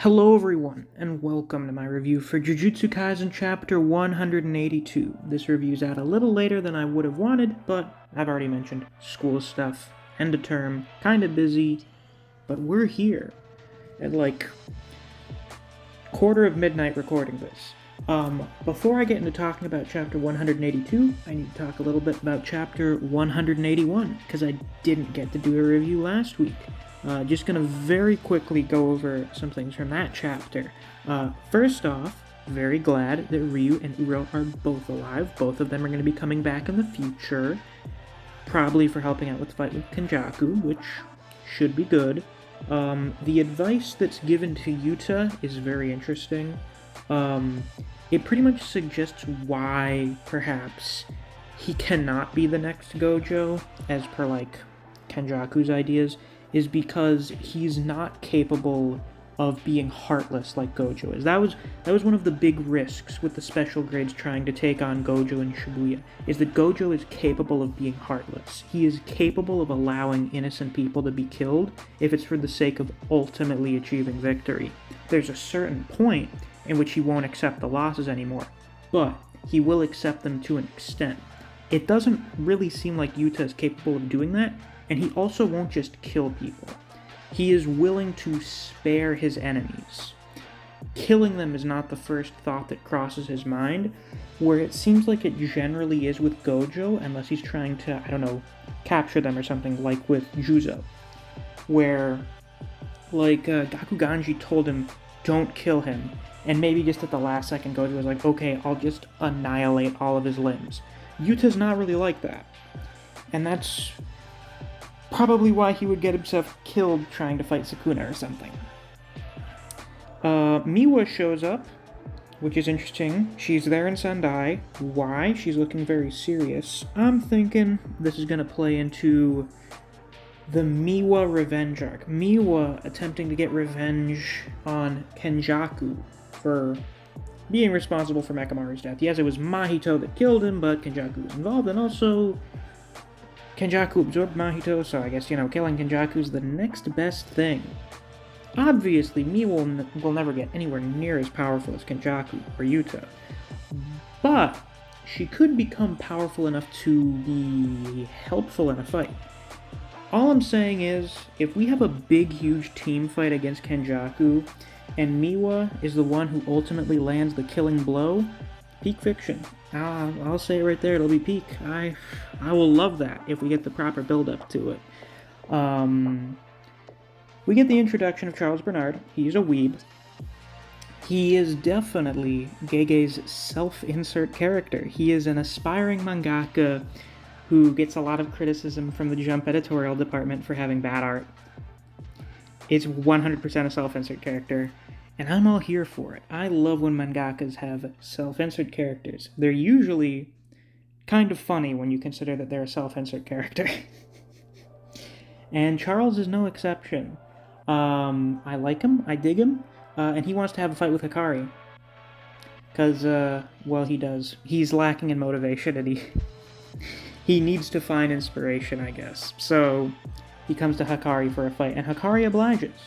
Hello everyone, and welcome to my review for Jujutsu Kaisen Chapter 182. This review's out a little later than I would have wanted, but I've already mentioned school stuff, end of term, kinda busy, but we're here at like quarter of midnight recording this. Before I get into talking about Chapter 182, I need to talk a little bit about Chapter 181, because I didn't get to do a review last week. Just gonna very quickly go over some things from that chapter. First off, very glad that Ryu and Uro are both alive. Both of them are going to be coming back in the future, probably for helping out with the fight with Kenjaku, which should be good. The advice that's given to Yuta is very interesting. It pretty much suggests why, perhaps, he cannot be the next Gojo, as per, like, Kenjaku's ideas, is because he's not capable of being heartless like Gojo is. That was one of the big risks with the special grades trying to take on Gojo and Shibuya, is that Gojo is capable of being heartless. He is capable of allowing innocent people to be killed if it's for the sake of ultimately achieving victory. There's a certain point in which he won't accept the losses anymore, but he will accept them to an extent. It doesn't really seem like Yuta is capable of doing that, and he also won't just kill people. He is willing to spare his enemies. Killing them is not the first thought that crosses his mind, where it seems like it generally is with Gojo, unless he's trying to, I don't know, capture them or something, like with Juzo, where, like, Gakuganji told him, don't kill him, and maybe just at the last second Gojo was like, okay, I'll just annihilate all of his limbs. Yuta's not really like that, and that's probably why he would get himself killed trying to fight Sukuna or something. Miwa shows up, which is interesting. She's there in Sendai. Why? She's looking very serious. I'm thinking this is going to play into the Miwa revenge arc. Miwa attempting to get revenge on Kenjaku for being responsible for Mekamaru's death. Yes, it was Mahito that killed him, but Kenjaku was involved, and also Kenjaku absorbed Mahito, so I guess, killing Kenjaku is the next best thing. Obviously, Miwa will never get anywhere near as powerful as Kenjaku or Yuta, but she could become powerful enough to be helpful in a fight. All I'm saying is, if we have a big, huge team fight against Kenjaku, and Miwa is the one who ultimately lands the killing blow, peak fiction. I'll say it right there, it'll be peak. I will love that if we get the proper build-up to it. We get the introduction of Charles Bernard. He's a weeb. He is definitely Gege's self-insert character. He is an aspiring mangaka who gets a lot of criticism from the Jump editorial department for having bad art. It's 100% a self-insert character, and I'm all here for it. I love when mangakas have self-insert characters. They're usually kind of funny when you consider that they're a self-insert character. And Charles is no exception. I like him, I dig him, and he wants to have a fight with Hakari. Because, well, he does. He's lacking in motivation, and he needs to find inspiration, I guess. So he comes to Hakari for a fight, and Hakari obliges.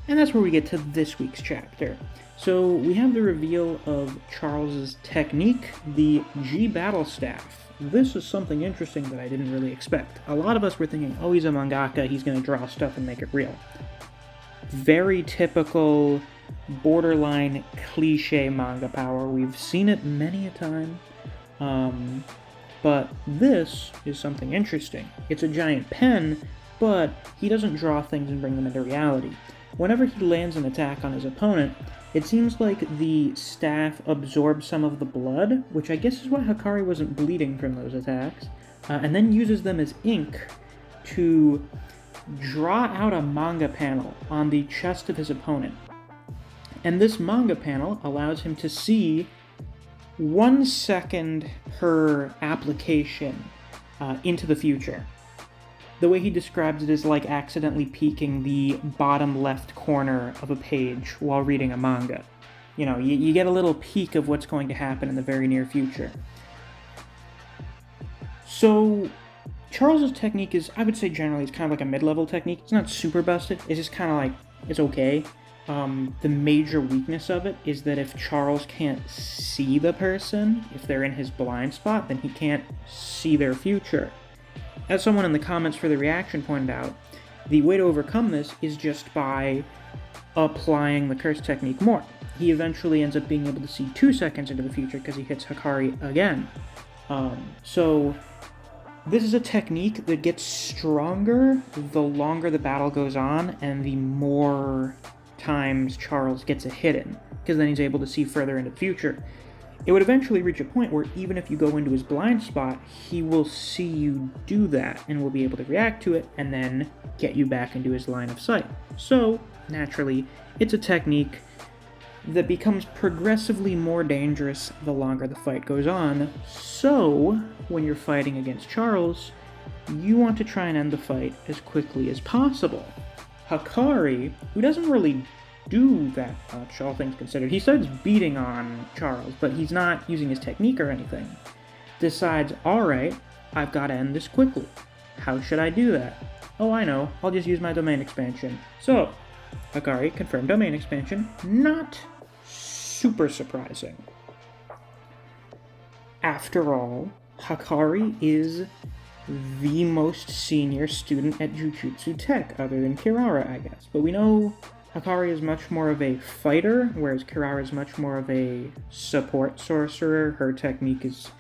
And that's where we get to this week's chapter. So we have the reveal of Charles's technique, the G Battle Staff. This is something interesting that I didn't really expect. A lot of us were thinking, oh, he's a mangaka, he's going to draw stuff and make it real. Very typical, borderline cliche manga power. We've seen it many a time. But this is something interesting. It's a giant pen, but he doesn't draw things and bring them into reality. Whenever he lands an attack on his opponent, it seems like the staff absorbs some of the blood, which I guess is why Hakari wasn't bleeding from those attacks, and then uses them as ink to draw out a manga panel on the chest of his opponent. And this manga panel allows him to see 1 second per application into the future. The way he describes it is like accidentally peeking the bottom left corner of a page while reading a manga. You get a little peek of what's going to happen in the very near future. So Charles's technique is, I would say generally, it's kind of like a mid-level technique. It's not super busted, it's just kind of like, it's okay. the major weakness of it is that if Charles can't see the person, if they're in his blind spot, then he can't see their future. As someone in the comments for the reaction pointed out, the way to overcome this is just by applying the curse technique more. He eventually ends up being able to see 2 seconds into the future because he hits Hakari again. So this is a technique that gets stronger the longer the battle goes on and the more times Charles gets a hit in, because then he's able to see further into the future. It would eventually reach a point where even if you go into his blind spot, he will see you do that and will be able to react to it and then get you back into his line of sight. So, naturally, it's a technique that becomes progressively more dangerous the longer the fight goes on. So, when you're fighting against Charles, you want to try and end the fight as quickly as possible. Hakari, who doesn't really do that much, all things considered, he starts beating on Charles, but he's not using his technique or anything, decides, alright, I've got to end this quickly. How should I do that? Oh, I know, I'll just use my domain expansion. So, Hakari confirmed domain expansion, not super surprising. After all, Hakari is the most senior student at Jujutsu Tech, other than Kirara, I guess. But we know Hakari is much more of a fighter, whereas Kirara is much more of a support sorcerer. Her technique is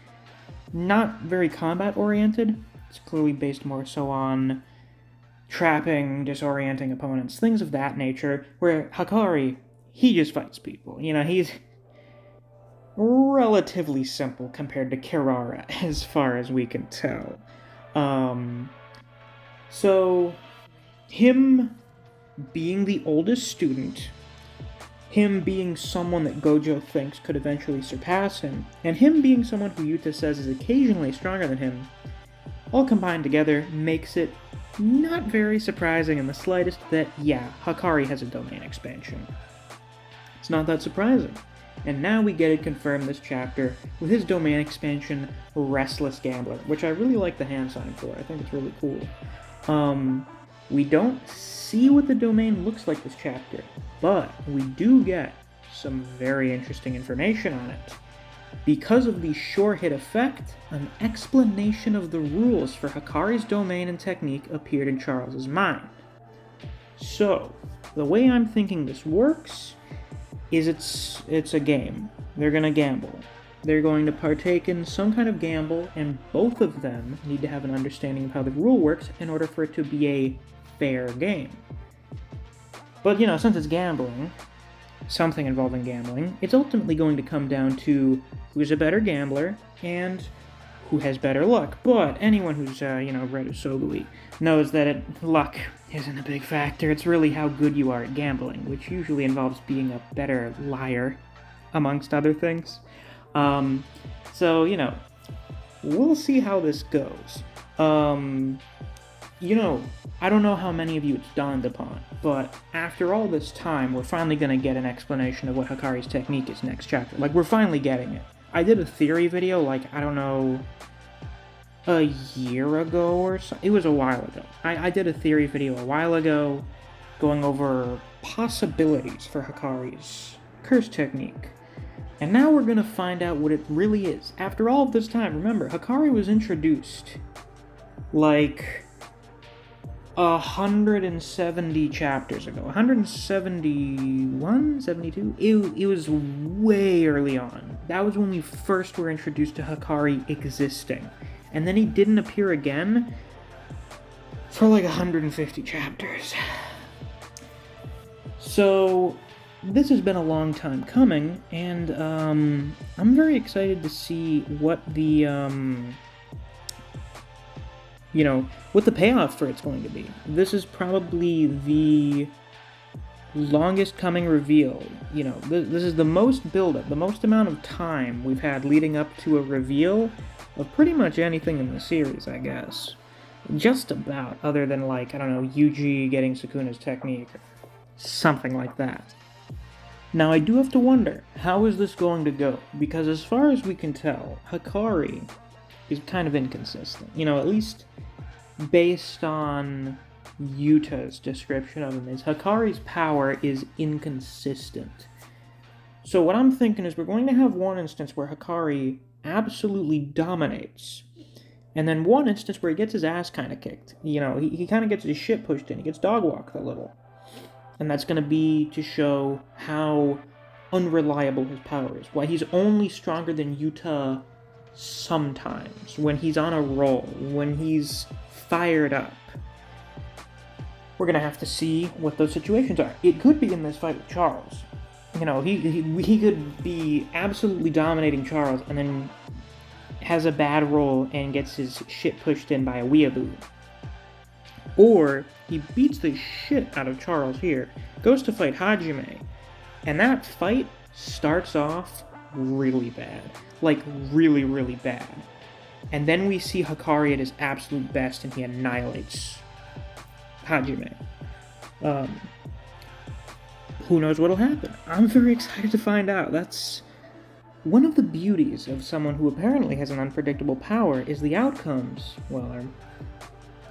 not very combat-oriented. It's clearly based more so on trapping, disorienting opponents, things of that nature, where Hakari, he just fights people. You know, he's relatively simple compared to Kirara, as far as we can tell. So, him being the oldest student, him being someone that Gojo thinks could eventually surpass him, and him being someone who Yuta says is occasionally stronger than him, all combined together makes it not very surprising in the slightest that, yeah, Hakari has a domain expansion. It's not that surprising. And now we get it confirmed this chapter with his domain expansion, Restless Gambler, which I really like the hand sign for. I think it's really cool. We don't see what the domain looks like this chapter, but we do get some very interesting information on it. Because of the sure hit effect, an explanation of the rules for Hakari's domain and technique appeared in Charles's mind. So, the way I'm thinking this works is it's a game. They're gonna gamble. They're going to partake in some kind of gamble, and both of them need to have an understanding of how the rule works in order for it to be a fair game. But, you know, since it's gambling, something involving gambling, it's ultimately going to come down to who's a better gambler and who has better luck. But anyone who's, read Usogui knows that luck isn't a big factor. It's really how good you are at gambling, which usually involves being a better liar, amongst other things. So, we'll see how this goes. I don't know how many of you it's dawned upon, but after all this time, we're finally going to get an explanation of what Hakari's technique is next chapter. Like, we're finally getting it. I did a theory video, a year ago or so. It was a while ago. I did a theory video a while ago going over possibilities for Hakari's curse technique. And now we're going to find out what it really is. After all of this time, remember, Hakari was introduced 170 chapters ago. 171? 72? It was way early on. That was when we first were introduced to Hakari existing. And then he didn't appear again for 150 chapters. So, this has been a long time coming, and I'm very excited to see what the, what the payoff for it's going to be. This is probably the longest coming reveal. This is the most build-up, the most amount of time we've had leading up to a reveal of pretty much anything in the series, I guess. Just about, other than, Yuji getting Sukuna's technique, or something like that. Now, I do have to wonder, how is this going to go? Because as far as we can tell, Hakari is kind of inconsistent. At least based on Yuta's description of him is Hakari's power is inconsistent. So what I'm thinking is we're going to have one instance where Hakari absolutely dominates, and then one instance where he gets his ass kind of kicked. You know, he kind of gets his shit pushed in. He gets dog-walked a little. And that's going to be to show how unreliable his power is. Why he's only stronger than Yuta sometimes, when he's on a roll, when he's fired up. We're going to have to see what those situations are. It could be in this fight with Charles. You know, he could be absolutely dominating Charles and then has a bad roll and gets his shit pushed in by a weeaboo. Or he beats the shit out of Charles here, goes to fight Hajime, and that fight starts off really bad. Like, really, really bad. And then we see Hakari at his absolute best and he annihilates Hajime. Who knows what'll happen? I'm very excited to find out. That's one of the beauties of someone who apparently has an unpredictable power, is the outcomes, well, are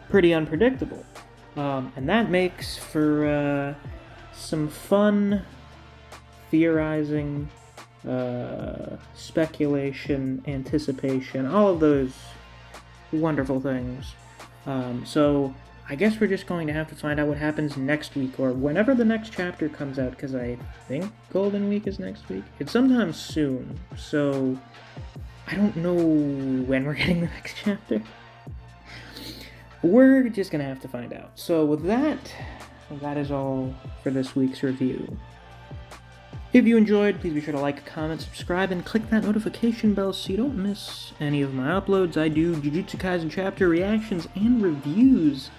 pretty unpredictable. And that makes for some fun theorizing, speculation, anticipation, all of those wonderful things. So I guess we're just going to have to find out what happens next week, or whenever the next chapter comes out, because I think Golden Week is next week. It's sometime soon, so I don't know when we're getting the next chapter. We're just going to have to find out. So with that is all for this week's review. If you enjoyed, please be sure to like, comment, subscribe, and click that notification bell so you don't miss any of my uploads. I do Jujutsu Kaisen chapter reactions and reviews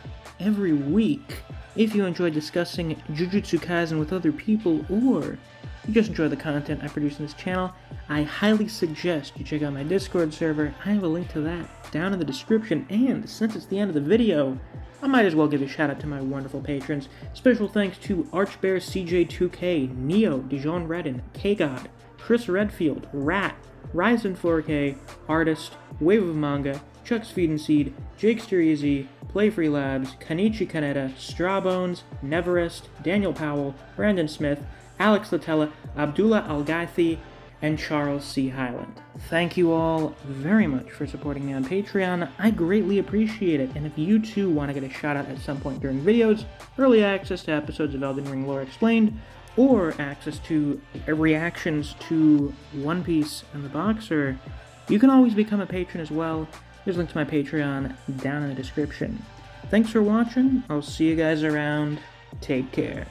every week. If you enjoy discussing Jujutsu Kaisen with other people, or you just enjoy the content I produce in this channel, I highly suggest you check out my Discord server. I have a link to that down in the description, and since it's the end of the video, I might as well give a shout out to my wonderful patrons. Special thanks to Archbear CJ2K, Neo, Dijon Redden, K-God, Chris Redfield, Rat, Ryzen 4K, Artist, Wave of Manga, Chuck's Feed and Seed, Jake Sturiezy, Playfree Labs, Kanichi Kaneda, Strawbones, Neverest, Daniel Powell, Brandon Smith, Alex Latella, Abdullah Al-Gaithi, and Charles C. Highland. Thank you all very much for supporting me on Patreon. I greatly appreciate it, and if you too want to get a shout out at some point during videos, early access to episodes of Elden Ring Lore Explained, or access to reactions to One Piece and the Boxer, you can always become a patron as well. There's a link to my Patreon down in the description. Thanks for watching. I'll see you guys around. Take care.